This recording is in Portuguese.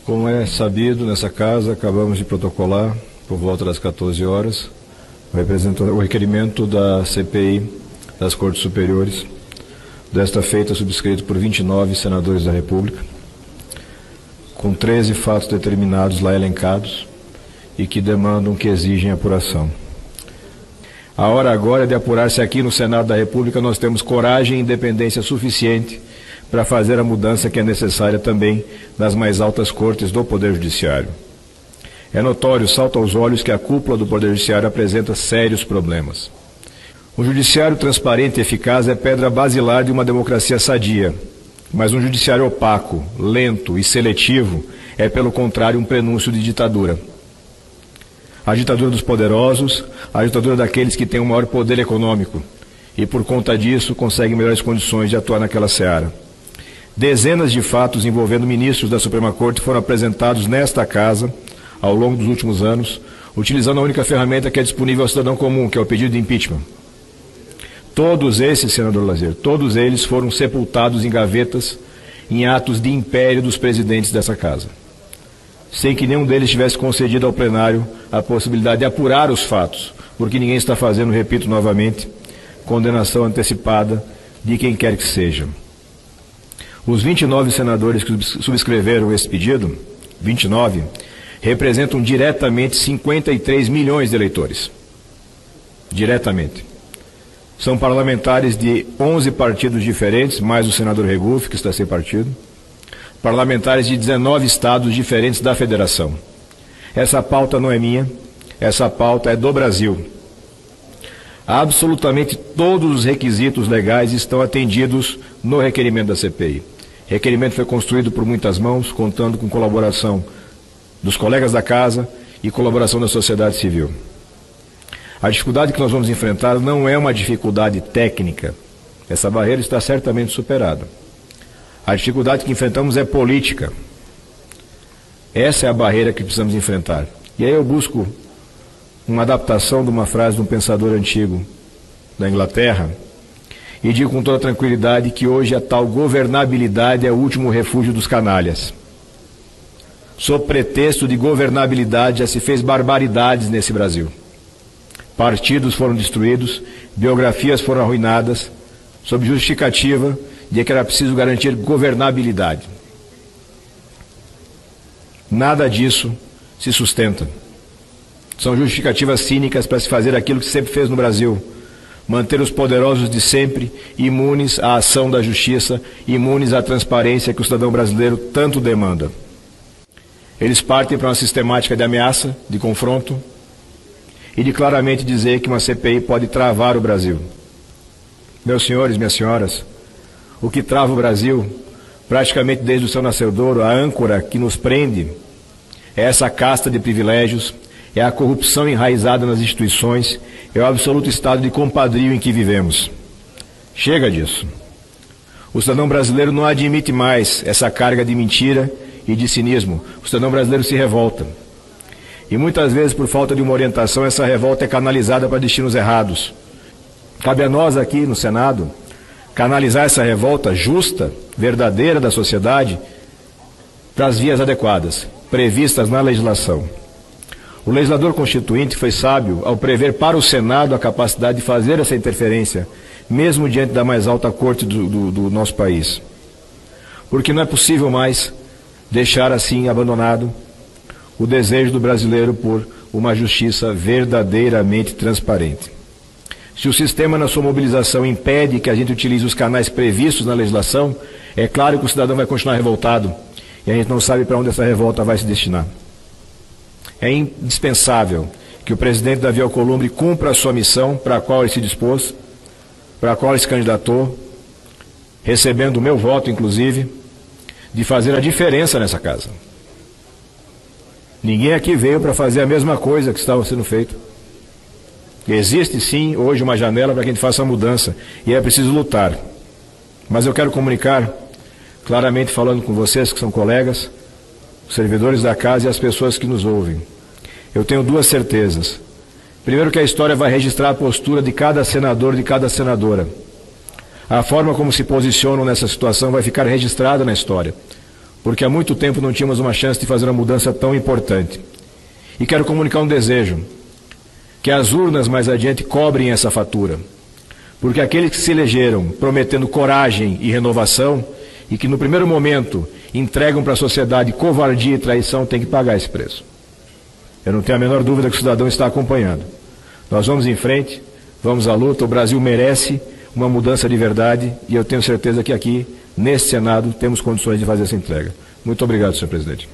Como é sabido, nessa casa, acabamos de protocolar, por volta das 14 horas, o requerimento da CPI das Cortes Superiores, desta feita subscrito por 29 senadores da República, com 13 fatos determinados lá elencados e que demandam, que exigem apuração. A hora agora é de apurar se aqui no Senado da República nós temos coragem e independência suficiente para fazer a mudança que é necessária também nas mais altas cortes do Poder Judiciário. É notório, salta aos olhos, que a cúpula do Poder Judiciário apresenta sérios problemas. Um judiciário transparente e eficaz é pedra basilar de uma democracia sadia, mas um judiciário opaco, lento e seletivo é, pelo contrário, um prenúncio de ditadura. A ditadura dos poderosos, a ditadura daqueles que têm o maior poder econômico e, por conta disso, conseguem melhores condições de atuar naquela seara. Dezenas de fatos envolvendo ministros da Suprema Corte foram apresentados nesta casa ao longo dos últimos anos, utilizando a única ferramenta que é disponível ao cidadão comum, que é o pedido de impeachment. Todos esses, senador Lazier, todos eles foram sepultados em gavetas em atos de império dos presidentes dessa casa, sem que nenhum deles tivesse concedido ao plenário a possibilidade de apurar os fatos, porque ninguém está fazendo, repito novamente, condenação antecipada de quem quer que seja. Os 29 senadores que subscreveram esse pedido, 29, representam diretamente 53 milhões de eleitores. Diretamente. São parlamentares de 11 partidos diferentes, mais o senador Regufe, que está sem partido. Parlamentares de 19 estados diferentes da federação. Essa pauta não é minha, essa pauta é do Brasil. Absolutamente todos os requisitos legais estão atendidos no requerimento da CPI. O requerimento foi construído por muitas mãos, contando com colaboração dos colegas da casa e colaboração da sociedade civil. A dificuldade que nós vamos enfrentar não é uma dificuldade técnica. Essa barreira está certamente superada. A dificuldade que enfrentamos é política. Essa é a barreira que precisamos enfrentar. E aí eu busco uma adaptação de uma frase de um pensador antigo da Inglaterra, e digo com toda tranquilidade que hoje a tal governabilidade é o último refúgio dos canalhas. Sob pretexto de governabilidade já se fez barbaridades nesse Brasil. Partidos foram destruídos, biografias foram arruinadas, sob justificativa de que era preciso garantir governabilidade. Nada disso se sustenta. São justificativas cínicas para se fazer aquilo que se sempre fez no Brasil: manter os poderosos de sempre imunes à ação da justiça, imunes à transparência que o cidadão brasileiro tanto demanda. Eles partem para uma sistemática de ameaça, de confronto, e de claramente dizer que uma CPI pode travar o Brasil. Meus senhores, minhas senhoras, o que trava o Brasil, praticamente desde o seu nascedouro, a âncora que nos prende, é essa casta de privilégios, é a corrupção enraizada nas instituições, é o absoluto estado de compadrio em que vivemos. Chega disso. O cidadão brasileiro não admite mais essa carga de mentira e de cinismo. O cidadão brasileiro se revolta. E muitas vezes, por falta de uma orientação, essa revolta é canalizada para destinos errados. Cabe a nós aqui no Senado canalizar essa revolta justa, verdadeira da sociedade, para as vias adequadas, previstas na legislação. O legislador constituinte foi sábio ao prever para o Senado a capacidade de fazer essa interferência, mesmo diante da mais alta corte do nosso país. Porque não é possível mais deixar assim abandonado o desejo do brasileiro por uma justiça verdadeiramente transparente. Se o sistema, na sua mobilização, impede que a gente utilize os canais previstos na legislação, é claro que o cidadão vai continuar revoltado e a gente não sabe para onde essa revolta vai se destinar. É indispensável que o presidente Davi Alcolumbre cumpra a sua missão para a qual ele se dispôs, para a qual ele se candidatou, recebendo o meu voto, inclusive, de fazer a diferença nessa casa. Ninguém aqui veio para fazer a mesma coisa que estava sendo feito. Existe sim hoje uma janela para que a gente faça a mudança e é preciso lutar. Mas eu quero comunicar, claramente falando com vocês que são colegas, os servidores da casa e as pessoas que nos ouvem. Eu tenho duas certezas. Primeiro, que a história vai registrar a postura de cada senador, de cada senadora. A forma como se posicionam nessa situação vai ficar registrada na história. porque há muito tempo não tínhamos uma chance de fazer uma mudança tão importante. E quero comunicar um desejo, que as urnas mais adiante cobrem essa fatura, porque aqueles que se elegeram prometendo coragem e renovação, e que no primeiro momento entregam para a sociedade covardia e traição, têm que pagar esse preço. Eu não tenho a menor dúvida que o cidadão está acompanhando. Nós vamos em frente, vamos à luta, o Brasil merece uma mudança de verdade, e eu tenho certeza que aqui, nesse Senado, temos condições de fazer essa entrega. Muito obrigado, senhor presidente.